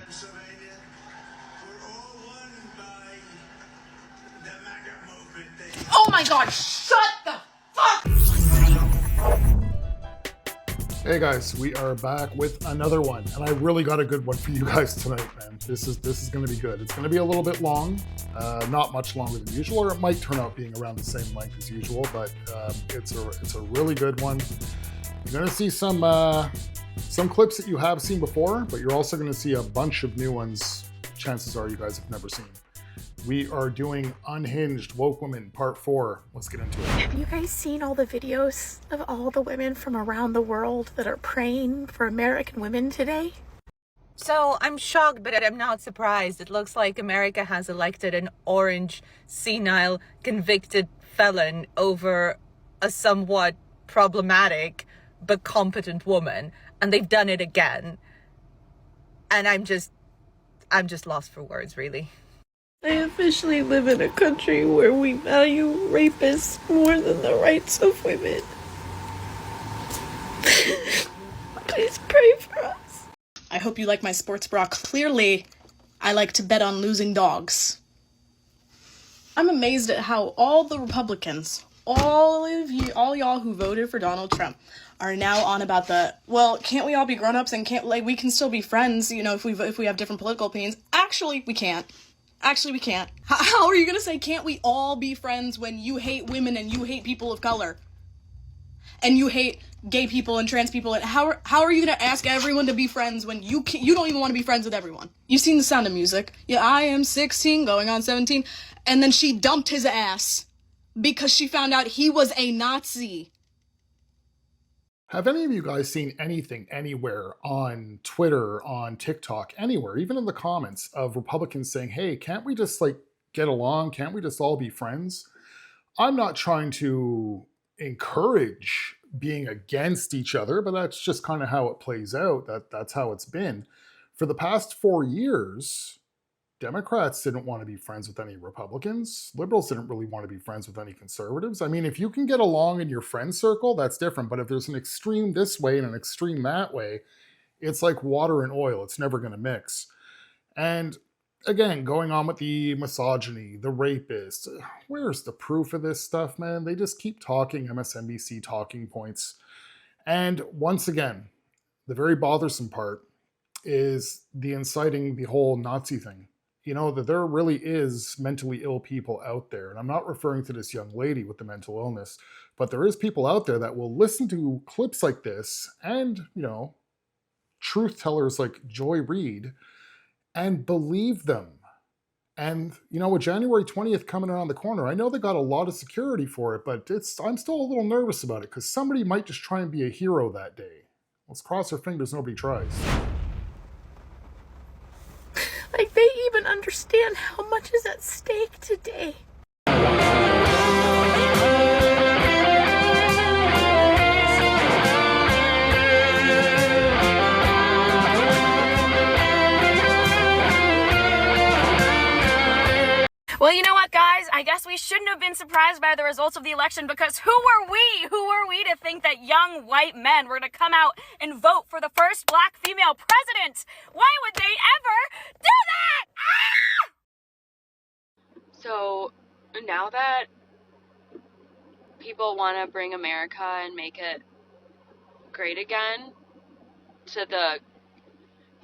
Pennsylvania, we're all won by the MAGA movement. Oh my God, shut the fuck! Hey guys, we are back with another one, and I really got a good one for you guys tonight, man. This is going to be good. It's going to be a little bit long, not much longer than usual, or it might turn out being around the same length as usual, but it's a really good one. You're going to see some clips that you have seen before, but you're also going to see a bunch of new ones. Chances are you guys have never seen. We are doing Unhinged Woke Women Part 4. Let's get into it. Have you guys seen all the videos of all the women from around the world that are praying for American women today? So I'm shocked, but I'm not surprised. It looks like America has elected an orange, senile, convicted felon over a somewhat problematic but competent woman. And they've done it again. And I'm just lost for words, really. I officially live in a country where we value rapists more than the rights of women. Please pray for us. I hope you like my sports bra. Clearly, I like to bet on losing dogs. I'm amazed at how all the Republicans, all y'all who voted for Donald Trump, are now on about well, can't we all be grown-ups and we can still be friends, if we have different political opinions. Actually, we can't. We can't. How are you going to say, can't we all be friends when you hate women and you hate people of color? And you hate gay people and trans people? And how are you going to ask everyone to be friends when you don't even want to be friends with everyone? You've seen The Sound of Music. Yeah, I am 16, going on 17. And then she dumped his ass because she found out he was a Nazi. Have any of you guys seen anything anywhere on Twitter, on TikTok, anywhere, even in the comments, of Republicans saying, hey, can't we just get along? Can't we just all be friends? I'm not trying to encourage being against each other, but that's just kind of how it plays out. That's how it's been. For the past 4 years, Democrats didn't want to be friends with any Republicans. Liberals didn't really want to be friends with any conservatives. I mean, if you can get along in your friend circle, that's different. But if there's an extreme this way and an extreme that way, it's like water and oil. It's never going to mix. And again, going on with the misogyny, the rapist, where's the proof of this stuff, man? They just keep talking MSNBC talking points. And once again, the very bothersome part is the inciting the whole Nazi thing. That there really is mentally ill people out there. And I'm not referring to this young lady with the mental illness, but there is people out there that will listen to clips like this and, truth tellers like Joy Reid and believe them. And, with January 20th coming around the corner, I know they got a lot of security for it, but I'm still a little nervous about it because somebody might just try and be a hero that day. Let's cross our fingers nobody tries. Like, they even understand how much is at stake today. Well, you know what, guys? I guess we shouldn't have been surprised by the results of the election because who were we? Who were we to think that young white men were going to come out and vote for the first black female president? Why would they ever do that? Ah! So now that people want to bring America and make it great again to the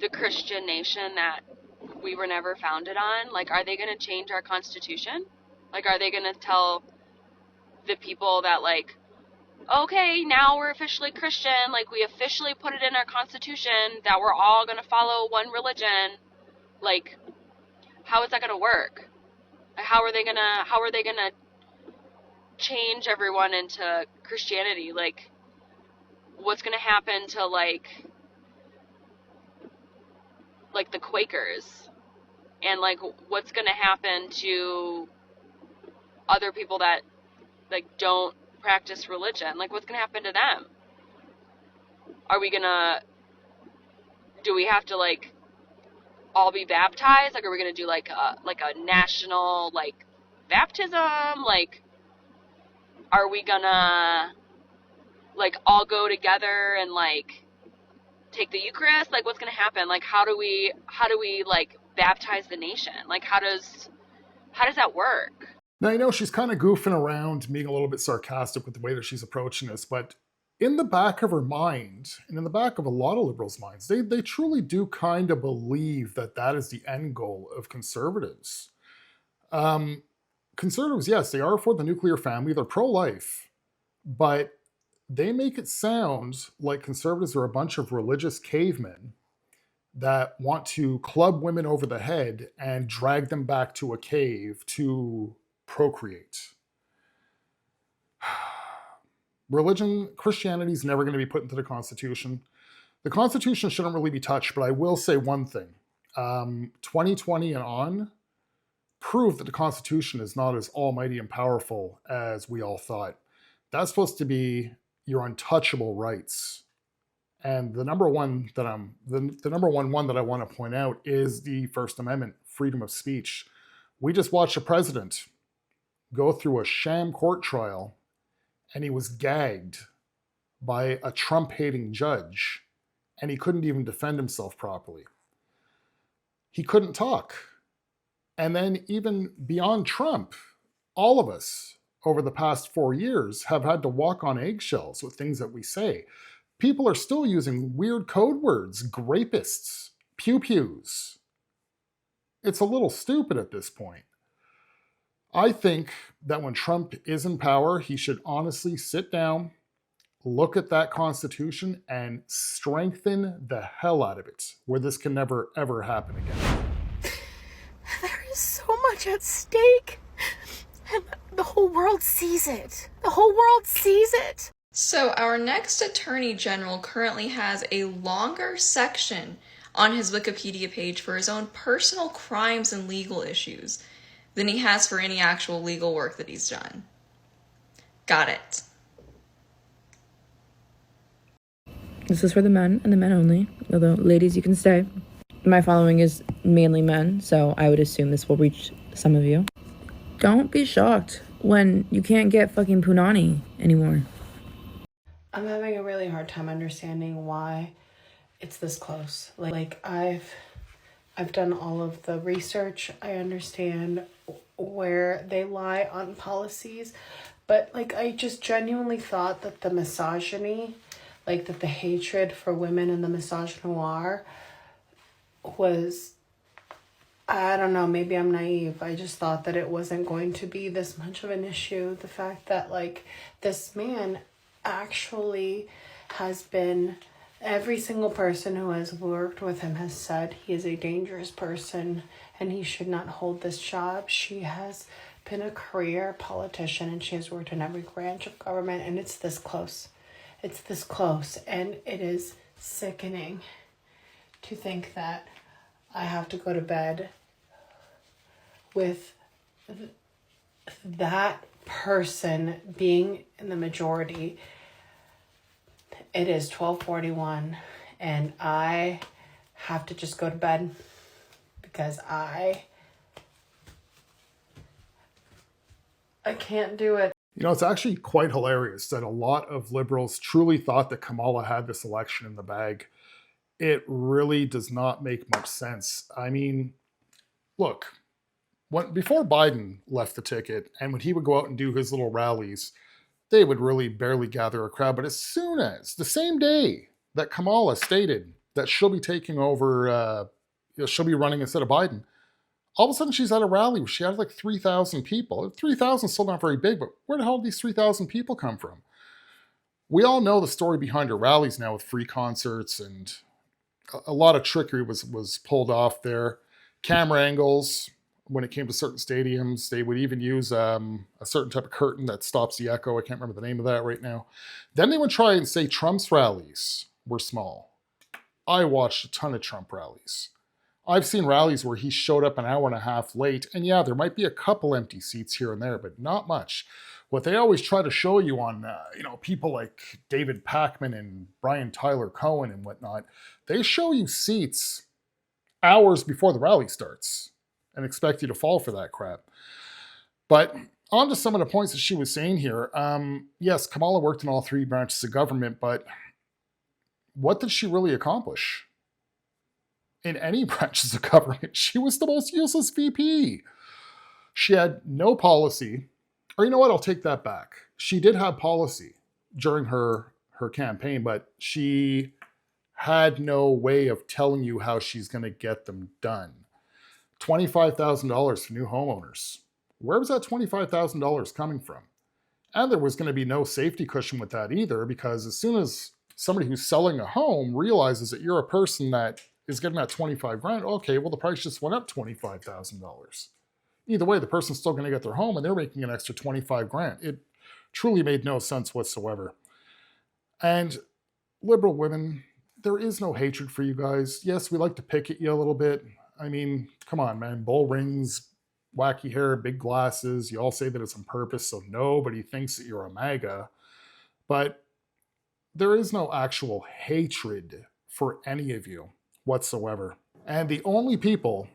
Christian nation that we were never founded on, are they going to change our Constitution? Are they going to tell the people that, okay, now we're officially Christian, we officially put it in our Constitution that we're all going to follow one religion? How is that going to work? How are they going to change everyone into Christianity? What's going to happen to, the Quakers? And, what's going to happen to other people that, don't practice religion? What's going to happen to them? Do we have to, all be baptized? Are we going to do, a national, baptism? Are we going to, all go together and, take the Eucharist? Like, what's going to happen? Like, how do we like baptize the nation? Like, how does that work? Now, I know she's kind of goofing around, being a little bit sarcastic with the way that she's approaching this, but in the back of her mind, and in the back of a lot of liberals' minds, they truly do kind of believe that that is the end goal of conservatives. Conservatives, yes, they are for the nuclear family, they're pro-life, but they make it sound like conservatives are a bunch of religious cavemen that want to club women over the head and drag them back to a cave to procreate. Religion, Christianity is never going to be put into the Constitution. The Constitution shouldn't really be touched, but I will say one thing. 2020 and on proved that the Constitution is not as almighty and powerful as we all thought. That's supposed to be your untouchable rights. And the number one that I want to point out is the First Amendment, freedom of speech. We just watched a president go through a sham court trial, and he was gagged by a Trump-hating judge, and he couldn't even defend himself properly. He couldn't talk. And then even beyond Trump, all of us over the past 4 years have had to walk on eggshells with things that we say. People are still using weird code words, grapists, pew-pews. It's a little stupid at this point. I think that when Trump is in power, he should honestly sit down, look at that Constitution, and strengthen the hell out of it, where this can never, ever happen again. There is so much at stake. And the whole world sees it. The whole world sees it. So our next Attorney General currently has a longer section on his Wikipedia page for his own personal crimes and legal issues than he has for any actual legal work that he's done. Got it. This is for the men and the men only, although ladies, you can stay. My following is mainly men, so I would assume this will reach some of you. Don't be shocked when you can't get fucking punani anymore. I'm having a really hard time understanding why it's this close. Like I've done all of the research. I understand where they lie on policies, but like I just genuinely thought that the misogyny, like that the hatred for women and the misogynoir was, I don't know, maybe I'm naive. I just thought that it wasn't going to be this much of an issue. The fact that like this man actually has been, every single person who has worked with him has said he is a dangerous person and he should not hold this job. She has been a career politician and she has worked in every branch of government, and it's this close. It's this close, and it is sickening to think that I have to go to bed with that person being in the majority. It is 12:41 and I have to just go to bed because I can't do it. You know, it's actually quite hilarious that a lot of liberals truly thought that Kamala had this election in the bag. It really does not make much sense. I mean, look, before Biden left the ticket and when he would go out and do his little rallies, they would really barely gather a crowd. But as soon as, the same day that Kamala stated that she'll be taking over, she'll be running instead of Biden, all of a sudden she's at a rally where she had like 3,000 people. 3,000 is still not very big, but where the hell did these 3,000 people come from? We all know the story behind her rallies now with free concerts, and a lot of trickery was pulled off there. Camera angles, when it came to certain stadiums, they would even use a certain type of curtain that stops the echo. I can't remember the name of that right now. Then they would try and say Trump's rallies were small. I watched a ton of Trump rallies. I've seen rallies where he showed up an hour and a half late, and yeah, there might be a couple empty seats here and there, but not much. What they always try to show you on, people like David Pakman and Brian Tyler Cohen and whatnot, they show you seats hours before the rally starts and expect you to fall for that crap. But on to some of the points that she was saying here. Yes, Kamala worked in all three branches of government, but what did she really accomplish? In any branches of government, she was the most useless VP. She had no policy, or you know what, I'll take that back. She did have policy during her campaign, but she had no way of telling you how she's going to get them done. $25,000 for new homeowners. Where was that $25,000 coming from? And there was going to be no safety cushion with that either, because as soon as somebody who's selling a home realizes that you're a person that is getting that 25 grand, okay, well, the price just went up $25,000. Either way, the person's still going to get their home and they're making an extra 25 grand. It truly made no sense whatsoever. And liberal women, there is no hatred for you guys. Yes, we like to pick at you a little bit. I mean, come on, man. Bullrings, wacky hair, big glasses. You all say that it's on purpose, so nobody thinks that you're a MAGA. But there is no actual hatred for any of you whatsoever. And the only people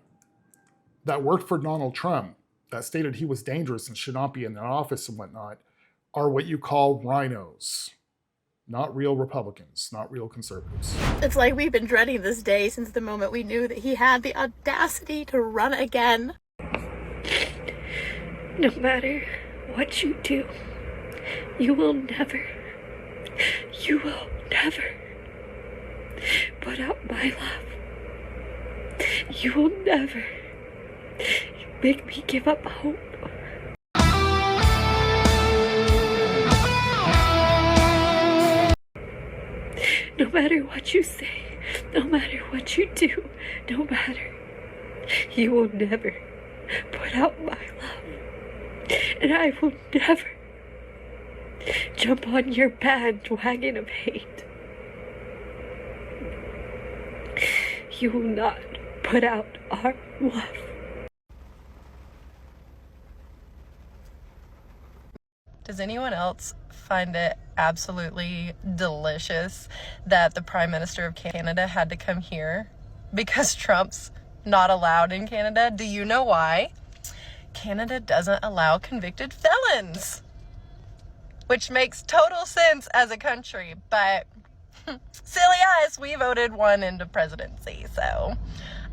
that worked for Donald Trump that stated he was dangerous and should not be in the office and whatnot are what you call rhinos. Not real Republicans, not real conservatives. It's like we've been dreading this day since the moment we knew that he had the audacity to run again. No matter what you do, you will never put out my love. You will never make me give up hope. No matter what you say, no matter what you do, no matter, you will never put out my love. And I will never jump on your bandwagon of hate. You will not put out our love. Does anyone else find it absolutely delicious that the Prime Minister of Canada had to come here because Trump's not allowed in Canada? Do you know why? Canada doesn't allow convicted felons, which makes total sense as a country, but silly us, we voted one into presidency. So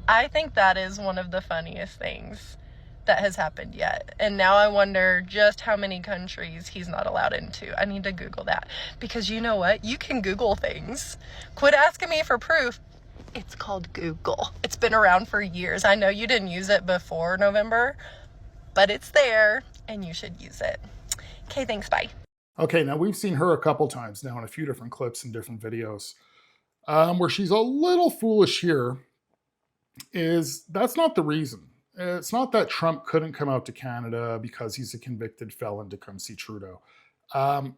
I think that is one of the funniest things that has happened yet. And now I wonder just how many countries he's not allowed into. I need to Google that, because you know what? You can Google things. Quit asking me for proof. It's called Google. It's been around for years. I know you didn't use it before November, but it's there and you should use it. Okay, thanks, bye. Okay, now we've seen her a couple times now in a few different clips and different videos. Where she's a little foolish here is that's not the reason. It's not that Trump couldn't come out to Canada because he's a convicted felon to come see Trudeau.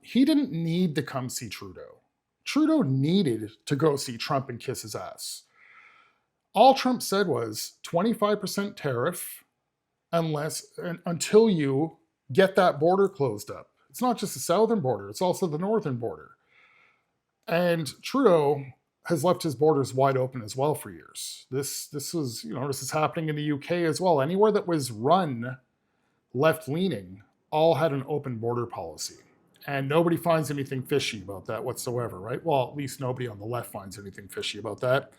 He didn't need to come see Trudeau. Trudeau needed to go see Trump and kiss his ass. All Trump said was 25% tariff until you get that border closed up. It's not just the southern border, it's also the northern border. And Trudeau has left his borders wide open as well for years. This is happening in the UK as well. Anywhere that was run left-leaning all had an open border policy. And nobody finds anything fishy about that whatsoever, right? Well, at least nobody on the left finds anything fishy about that.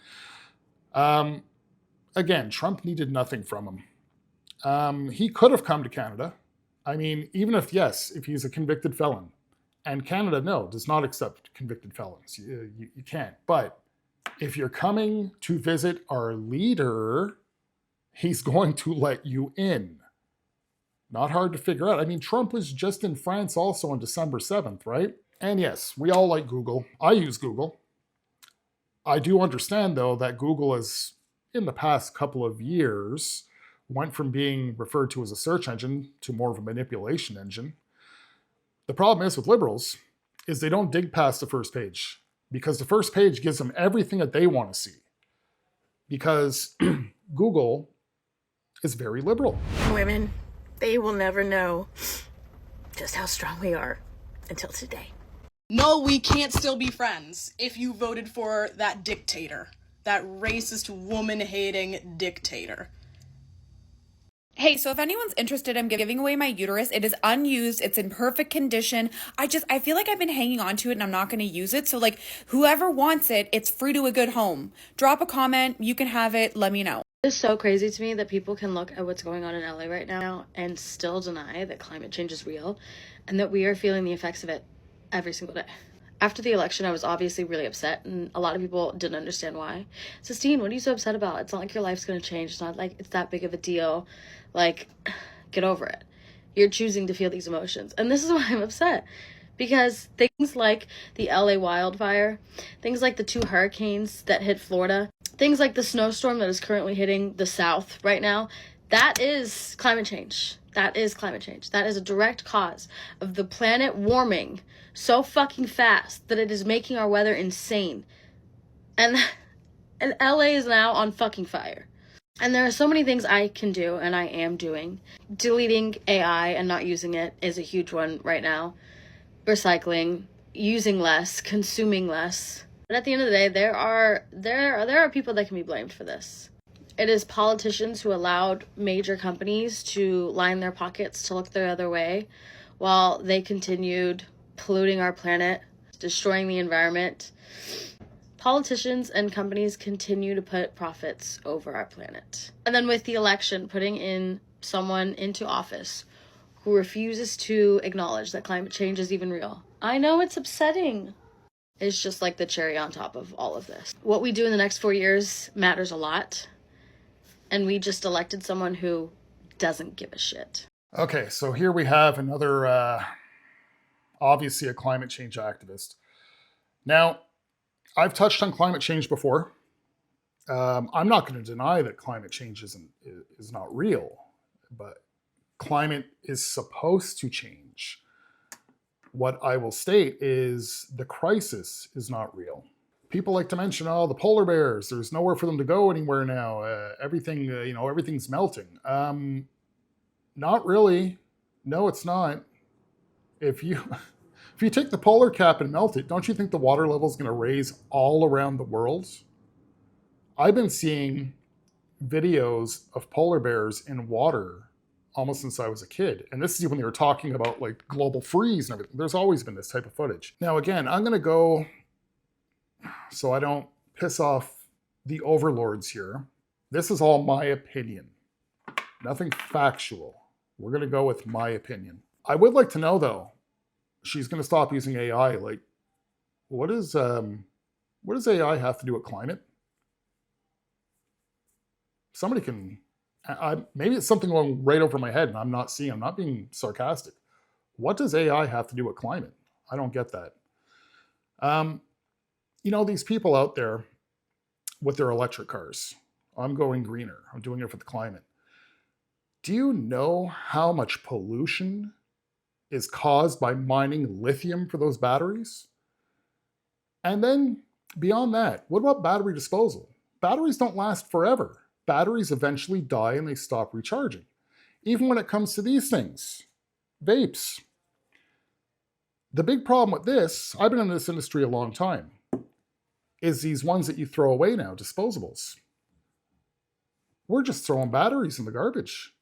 Again, Trump needed nothing from him. He could have come to Canada. I mean, even if he's a convicted felon. And Canada, no, does not accept convicted felons. You can't. But if you're coming to visit our leader, he's going to let you in. Not hard to figure out. I mean, Trump was just in France also on December 7th, right? And yes, we all like Google. I use Google. I do understand, though, that Google has, in the past couple of years, went from being referred to as a search engine to more of a manipulation engine. The problem is with liberals is they don't dig past the first page, because the first page gives them everything that they want to see, because Google is very liberal. Women, they will never know just how strong we are until today. No, we can't still be friends if you voted for that dictator, that racist, woman-hating dictator. Hey, so if anyone's interested, I'm giving away my uterus. It is unused. It's in perfect condition. I feel like I've been hanging on to it and I'm not going to use it. So like whoever wants it, it's free to a good home. Drop a comment. You can have it. Let me know. It's so crazy to me that people can look at what's going on in LA right now and still deny that climate change is real and that we are feeling the effects of it every single day. After the election, I was obviously really upset, and a lot of people didn't understand why. Sistine, what are you so upset about? It's not like your life's going to change. It's not like it's that big of a deal. Like, get over it. You're choosing to feel these emotions. And this is why I'm upset. Because things like the LA wildfire, things like the 2 hurricanes that hit Florida, things like the snowstorm that is currently hitting the South right now, that is climate change. That is climate change. That is a direct cause of the planet warming so fucking fast that it is making our weather insane. And LA is now on fucking fire. And there are so many things I can do, and I am doing. Deleting AI and not using it is a huge one right now. Recycling, using less, consuming less. But at the end of the day, there are people that can be blamed for this. It is politicians who allowed major companies to line their pockets to look the other way while they continued polluting our planet, destroying the environment. Politicians and companies continue to put profits over our planet. And then with the election, putting in someone into office who refuses to acknowledge that climate change is even real. I know it's upsetting. It's just like the cherry on top of all of this. What we do in the next 4 years matters a lot. And we just elected someone who doesn't give a shit. Okay, so here we have another, obviously a climate change activist. Now, I've touched on climate change before. I'm not going to deny that climate change is not real, but climate is supposed to change. What I will state is the crisis is not real. People like to mention, oh, the polar bears, there's nowhere for them to go anywhere now. Everything, everything's melting. Not really. No, it's not. If you take the polar cap and melt it, don't you think the water level is going to raise all around the world? I've been seeing videos of polar bears in water almost since I was a kid. And this is when they were talking about like global freeze and everything. There's always been this type of footage. Now, again, I'm going to go, so I don't piss off the overlords here. This is all my opinion. Nothing factual. We're going to go with my opinion. I would like to know, though, she's going to stop using AI. Like, what does AI have to do with climate? Somebody can, maybe it's something going right over my head and I'm not being sarcastic. What does AI have to do with climate? I don't get that. These people out there with their electric cars, I'm going greener. I'm doing it for the climate. Do you know how much pollution is caused by mining lithium for those batteries? And then beyond that, what about battery disposal? Batteries don't last forever. Batteries eventually die and they stop recharging. Even when it comes to these things, vapes. The big problem with this, I've been in this industry a long time, is these ones that you throw away now, disposables. We're just throwing batteries in the garbage.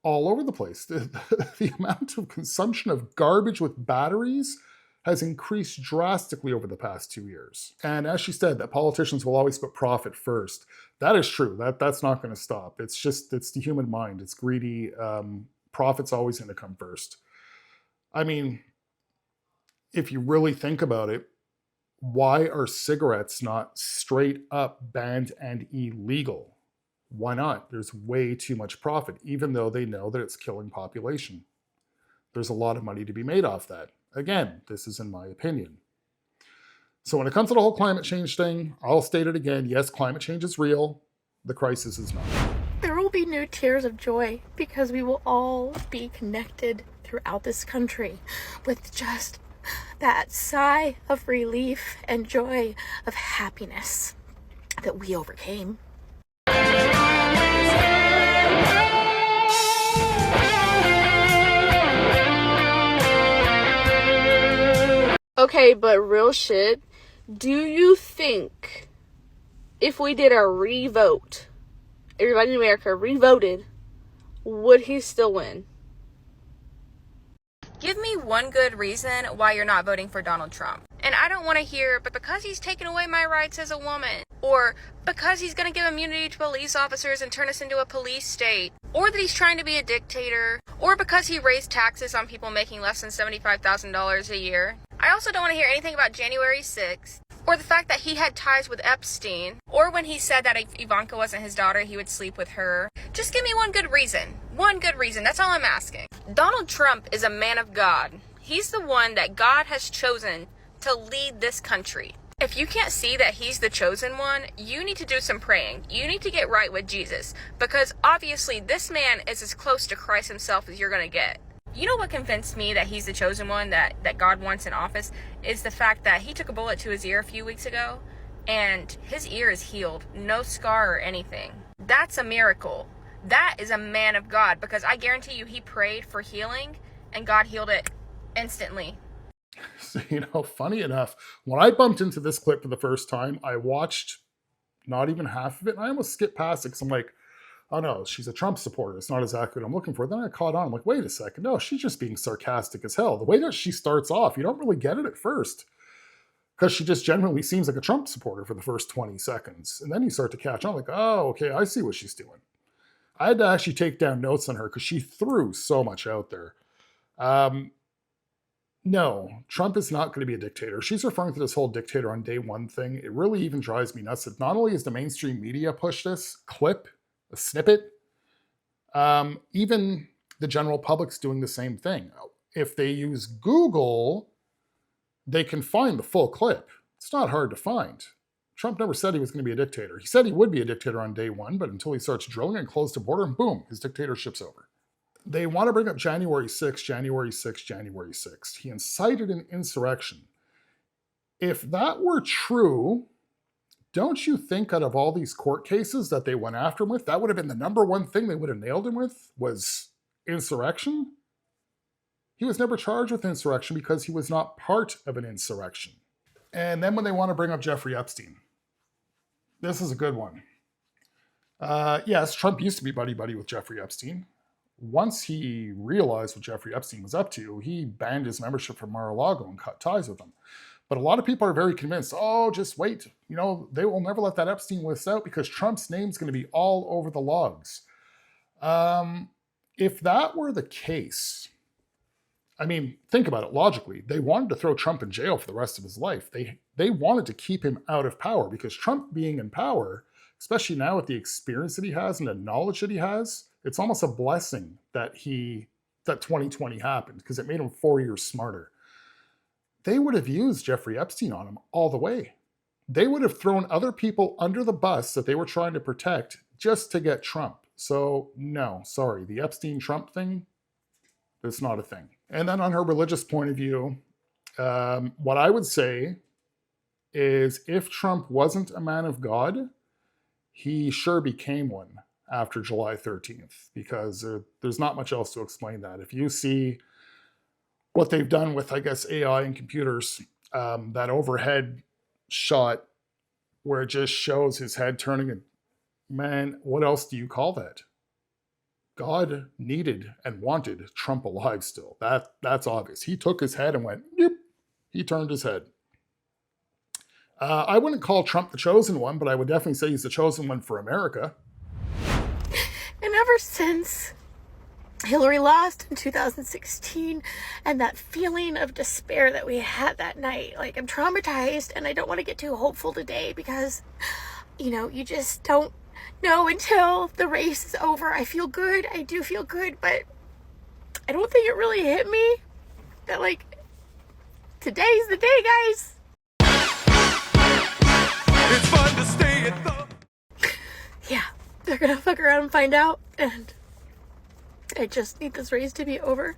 All over the place. The amount of consumption of garbage with batteries has increased drastically over the past 2 years. And as she said, that politicians will always put profit first. That is true. That's not going to stop. It's the human mind. It's greedy. Profit's always going to come first. I mean, if you really think about it, why are cigarettes not straight up banned and illegal? Why not? There's way too much profit, even though they know that it's killing population. There's a lot of money to be made off that. Again, this is in my opinion. So when it comes to the whole climate change thing, I'll state it again. Yes, climate change is real. The crisis is not. There will be no tears of joy because we will all be connected throughout this country with just that sigh of relief and joy of happiness that we overcame. Okay, but real shit, do you think if we did a re-vote, everybody in America re-voted would he still win? Give me one good reason why you're not voting for Donald Trump. And I don't want to hear, but because he's taken away my rights as a woman, or because he's going to give immunity to police officers and turn us into a police state, or that he's trying to be a dictator, or because he raised taxes on people making less than $75,000 a year. I also don't want to hear anything about January 6th, or the fact that he had ties with Epstein, or when he said that if Ivanka wasn't his daughter, he would sleep with her. Just give me one good reason. One good reason. That's all I'm asking. Donald Trump is a man of God. He's the one that God has chosen to lead this country. If you can't see that he's the chosen one, you need to do some praying. You need to get right with Jesus, because obviously this man is as close to Christ himself as you're going to get. You know what convinced me that he's the chosen one that God wants in office is the fact that he took a bullet to his ear a few weeks ago and his ear is healed. No scar or anything. That's a miracle. That is a man of God, because I guarantee you he prayed for healing and God healed it instantly. So, funny enough, when I bumped into this clip for the first time, I watched not even half of it and I almost skipped past it because I'm like, oh no, she's a Trump supporter. It's not exactly what I'm looking for. Then I caught on. I'm like, wait a second. No, she's just being sarcastic as hell. The way that she starts off, you don't really get it at first because she just genuinely seems like a Trump supporter for the first 20 seconds. And then you start to catch on like, oh, okay, I see what she's doing. I had to actually take down notes on her because she threw so much out there. No, Trump is not going to be a dictator. She's referring to this whole dictator on day one thing. It really even drives me nuts that not only is the mainstream media push this clip, a snippet, even the general public's doing the same thing. If they use Google, they can find the full clip. It's not hard to find. Trump never said he was going to be a dictator. He said he would be a dictator on day one, but until he starts drilling and close the border, and boom, his dictatorship's over. They want to bring up January 6th, January 6th, January 6th. He incited an insurrection. If that were true, don't you think out of all these court cases that they went after him with, that would have been the number one thing they would have nailed him with was insurrection? He was never charged with insurrection because he was not part of an insurrection. And then when they want to bring up Jeffrey Epstein, this is a good one. Yes, Trump used to be buddy-buddy with Jeffrey Epstein. Once he realized what Jeffrey Epstein was up to, he banned his membership from Mar-a-Lago and cut ties with him. But a lot of people are very convinced, oh, just wait. They will never let that Epstein list out because Trump's name's going to be all over the logs. If that were the case, I mean, think about it logically. They wanted to throw Trump in jail for the rest of his life. They wanted to keep him out of power because Trump being in power, especially now with the experience that he has and the knowledge that he has, it's almost a blessing that 2020 happened because it made him 4 years smarter. They would have used Jeffrey Epstein on him all the way. They would have thrown other people under the bus that they were trying to protect just to get Trump. So no, sorry, the Epstein-Trump thing, it's not a thing. And then on her religious point of view, what I would say is if Trump wasn't a man of God, he sure became one after July 13th, because there's not much else to explain that. If you see what they've done with, I guess, AI and computers, that overhead shot where it just shows his head turning, and man, what else do you call that? God needed and wanted Trump alive still. That's obvious. He took his head and went, yep, he turned his head. I wouldn't call Trump the chosen one, but I would definitely say he's the chosen one for America. And ever since Hillary lost in 2016 and that feeling of despair that we had that night, like, I'm traumatized and I don't want to get too hopeful today because, you just don't know until the race is over. I feel good. I do feel good, but I don't think it really hit me that, like, today's the day, guys. It's fun to stay at the... Yeah, they're gonna fuck around and find out, and I just need this race to be over.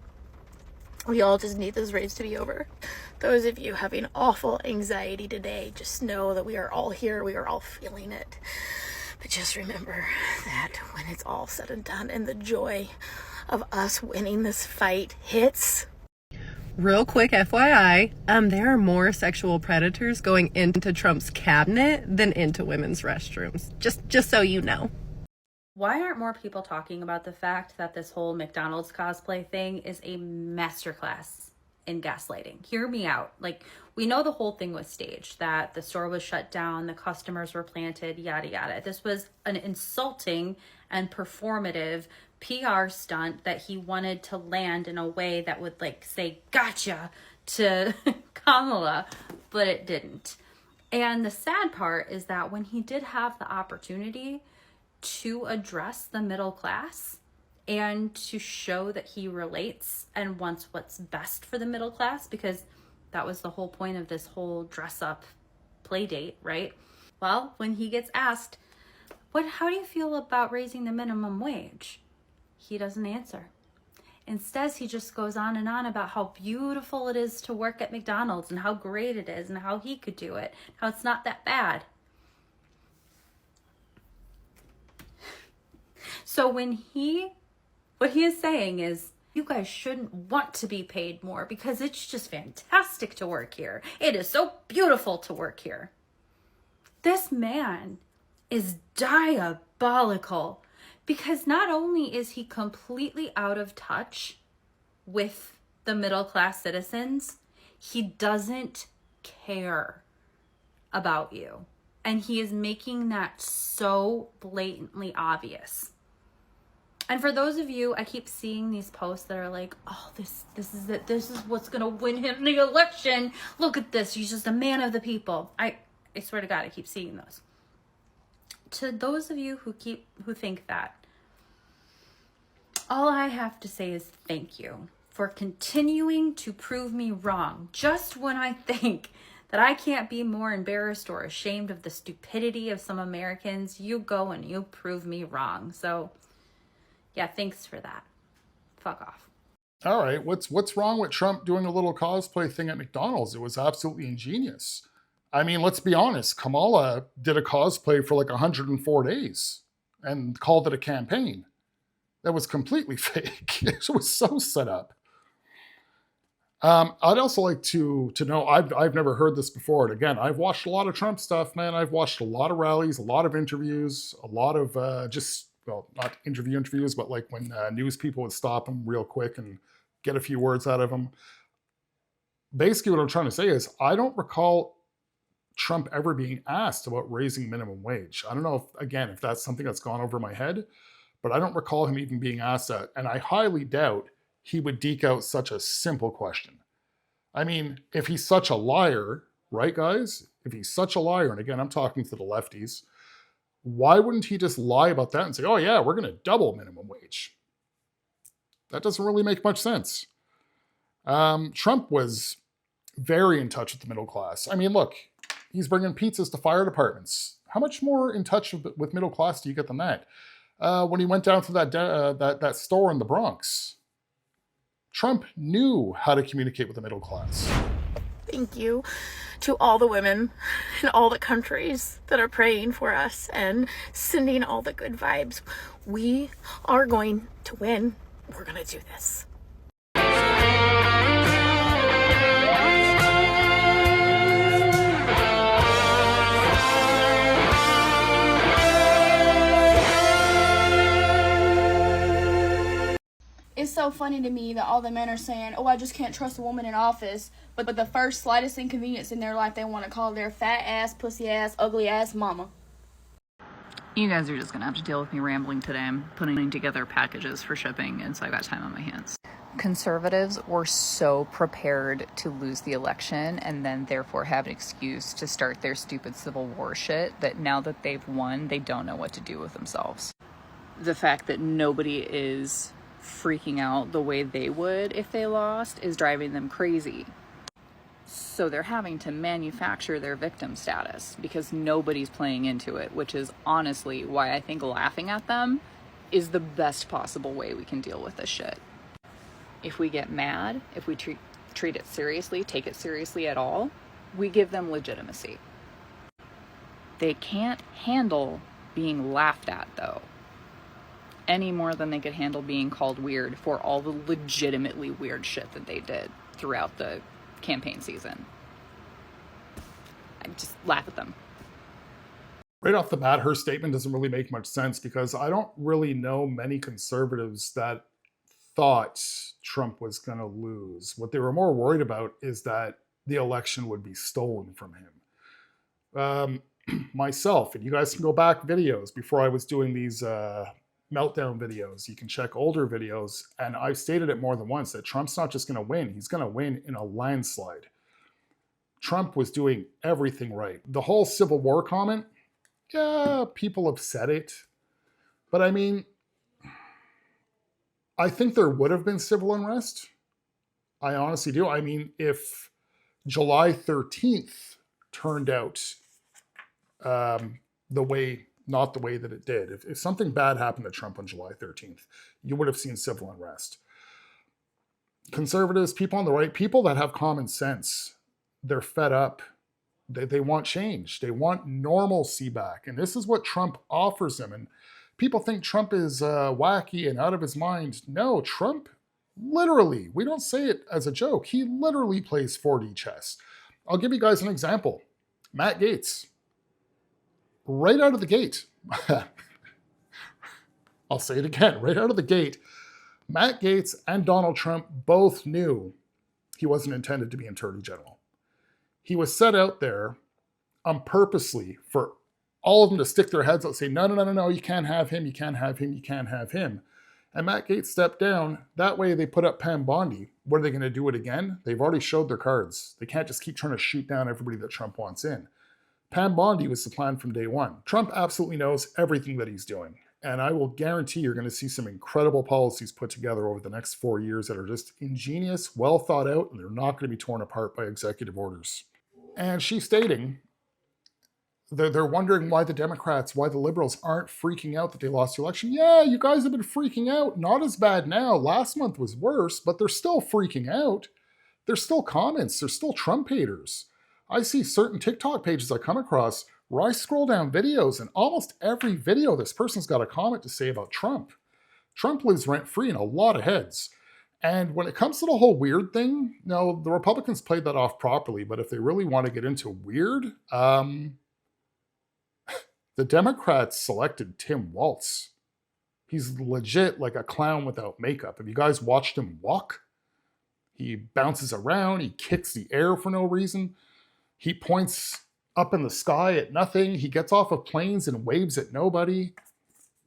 We all just need this race to be over. Those of you having awful anxiety today, just know that we are all here. We are all feeling it. But just remember that when it's all said and done and the joy of us winning this fight hits... Real quick FYI, there are more sexual predators going into Trump's cabinet than into women's restrooms. Just so you know. Why aren't more people talking about the fact that this whole McDonald's cosplay thing is a masterclass in gaslighting? Hear me out. Like, we know the whole thing was staged, that the store was shut down, the customers were planted, yada, yada. This was an insulting and performative PR stunt that he wanted to land in a way that would, like, say, gotcha to Kamala, but it didn't. And the sad part is that when he did have the opportunity to address the middle class and to show that he relates and wants what's best for the middle class, because that was the whole point of this whole dress up play date, right? Well, when he gets asked, how do you feel about raising the minimum wage? He doesn't answer. Instead, he just goes on and on about how beautiful it is to work at McDonald's and how great it is and how he could do it, how it's not that bad. So what he is saying is, you guys shouldn't want to be paid more because it's just fantastic to work here. It is so beautiful to work here. This man is diabolical because not only is he completely out of touch with the middle class citizens, he doesn't care about you. And he is making that so blatantly obvious. And for those of you, I keep seeing these posts that are like, oh, this is it. This is what's going to win him the election. Look at this. He's just a man of the people. I swear to God, I keep seeing those. To those of you who think that, all I have to say is thank you for continuing to prove me wrong. Just when I think that I can't be more embarrassed or ashamed of the stupidity of some Americans, you go and you prove me wrong. So yeah, thanks for that. Fuck off. All right, what's wrong with Trump doing a little cosplay thing at McDonald's? It was absolutely ingenious. I mean, let's be honest. Kamala did a cosplay for like 104 days and called it a campaign. That was completely fake. It was so set up. I'd also like to know, I've never heard this before. And again, I've watched a lot of Trump stuff, man. I've watched a lot of rallies, a lot of interviews, a lot of not interviews, but like when news people would stop him real quick and get a few words out of him. Basically, what I'm trying to say is I don't recall Trump ever being asked about raising minimum wage. I don't know if that's something that's gone over my head, but I don't recall him even being asked that. And I highly doubt he would deke out such a simple question. I mean, if he's such a liar, right, guys? If he's such a liar, and again, I'm talking to the lefties, why wouldn't he just lie about that and say, oh yeah, we're going to double minimum wage? That doesn't really make much sense. Trump was very in touch with the middle class. I mean, look, he's bringing pizzas to fire departments. How much more in touch with middle class do you get than that? When he went down to that store in the Bronx, Trump knew how to communicate with the middle class. Thank you to all the women in all the countries that are praying for us and sending all the good vibes. We are going to win. We're going to do this. It's so funny to me that all the men are saying, oh, I just can't trust a woman in office, but the first slightest inconvenience in their life, they want to call their fat ass, pussy ass, ugly ass mama. You guys are just gonna have to deal with me rambling today. I'm putting together packages for shipping, and so I got time on my hands. Conservatives were so prepared to lose the election and then therefore have an excuse to start their stupid Civil War shit that now that they've won, they don't know what to do with themselves. The fact that nobody is freaking out the way they would if they lost is driving them crazy. So they're having to manufacture their victim status because nobody's playing into it, which is honestly why I think laughing at them is the best possible way we can deal with this shit. If we get mad, if we treat it seriously, take it seriously at all, we give them legitimacy. They can't handle being laughed at, though, any more than they could handle being called weird for all the legitimately weird shit that they did throughout the campaign season. I just laugh at them. Right off the bat, her statement doesn't really make much sense because I don't really know many conservatives that thought Trump was going to lose. What they were more worried about is that the election would be stolen from him. Myself, and you guys can go back videos before I was doing these meltdown videos. You can check older videos, and I've stated it more than once that Trump's not just going to win, he's going to win in a landslide. Trump was doing everything right. The whole Civil War comment, yeah, people have said it, but I mean, I think there would have been civil unrest. I honestly do. I mean, if July 13th turned out not the way that it did. If something bad happened to Trump on July 13th, you would have seen civil unrest. Conservatives, people on the right, people that have common sense, they're fed up. They want change. They want normalcy back. And this is what Trump offers them. And people think Trump is wacky and out of his mind. No, Trump literally, we don't say it as a joke, he literally plays 4D chess. I'll give you guys an example. Matt Gaetz. Right out of the gate, I'll say it again, right out of the gate, Matt Gaetz and Donald Trump both knew he wasn't intended to be Attorney General. He was set out there purposely for all of them to stick their heads out and say, no, you can't have him, you can't have him, you can't have him. And Matt Gaetz stepped down. That way they put up Pam Bondi. What are they going to do it again? They've already showed their cards. They can't just keep trying to shoot down everybody that Trump wants in. Pam Bondi was the plan from day one. Trump absolutely knows everything that he's doing. And I will guarantee you're going to see some incredible policies put together over the next 4 years that are just ingenious, well thought out, and they're not going to be torn apart by executive orders. And she's stating they're wondering why the Democrats, why the liberals aren't freaking out that they lost the election. Yeah, you guys have been freaking out. Not as bad now. Last month was worse, but they're still freaking out. There's still comments. There's still Trump haters. I see certain TikTok pages I come across where I scroll down videos, and almost every video this person's got a comment to say about Trump. Trump lives rent-free in a lot of heads. And when it comes to the whole weird thing, no, the Republicans played that off properly, but if they really want to get into weird, the Democrats selected Tim Walz. He's legit like a clown without makeup. Have you guys watched him walk? He bounces around, he kicks the air for no reason. He points up in the sky at nothing. He gets off of planes and waves at nobody.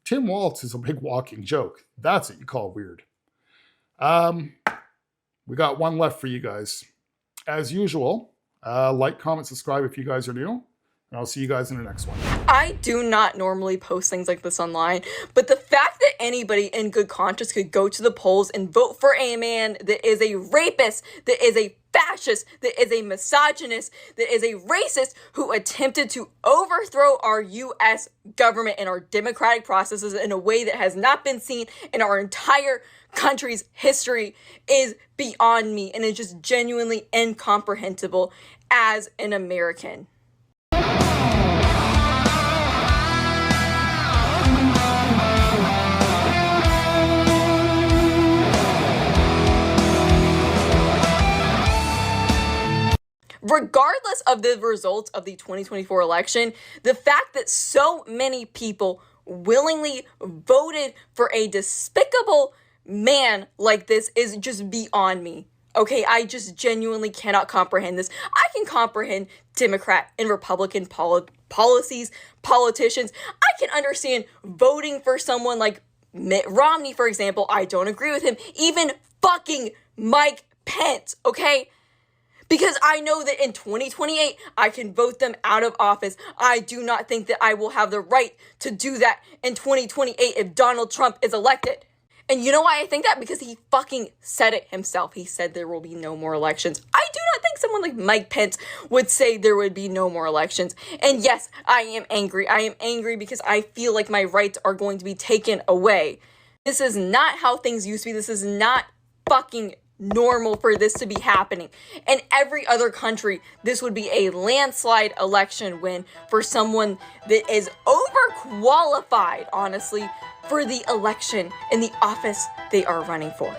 Tim Walz is a big walking joke. That's what you call weird. We got one left for you guys. As usual, like, comment, subscribe if you guys are new. And I'll see you guys in the next one. I do not normally post things like this online, but the fact that anybody in good conscience could go to the polls and vote for a man that is a rapist, that is a fascist, that is a misogynist, that is a racist, who attempted to overthrow our U.S. government and our democratic processes in a way that has not been seen in our entire country's history is beyond me, and it's just genuinely incomprehensible as an American. Regardless of the results of the 2024 election, the fact that so many people willingly voted for a despicable man like this is just beyond me. Okay, I just genuinely cannot comprehend this. I can comprehend Democrat and Republican policies, politicians. I can understand voting for someone like Mitt Romney, for example. I don't agree with him. Even fucking Mike Pence, okay? Because I know that in 2028, I can vote them out of office. I do not think that I will have the right to do that in 2028 if Donald Trump is elected. And you know why I think that? Because he fucking said it himself. He said there will be no more elections. I do not think someone like Mike Pence would say there would be no more elections. And yes, I am angry. I am angry because I feel like my rights are going to be taken away. This is not how things used to be. This is not fucking normal for this to be happening. In every other country, this would be a landslide election win for someone that is overqualified, honestly, for the election in the office they are running for.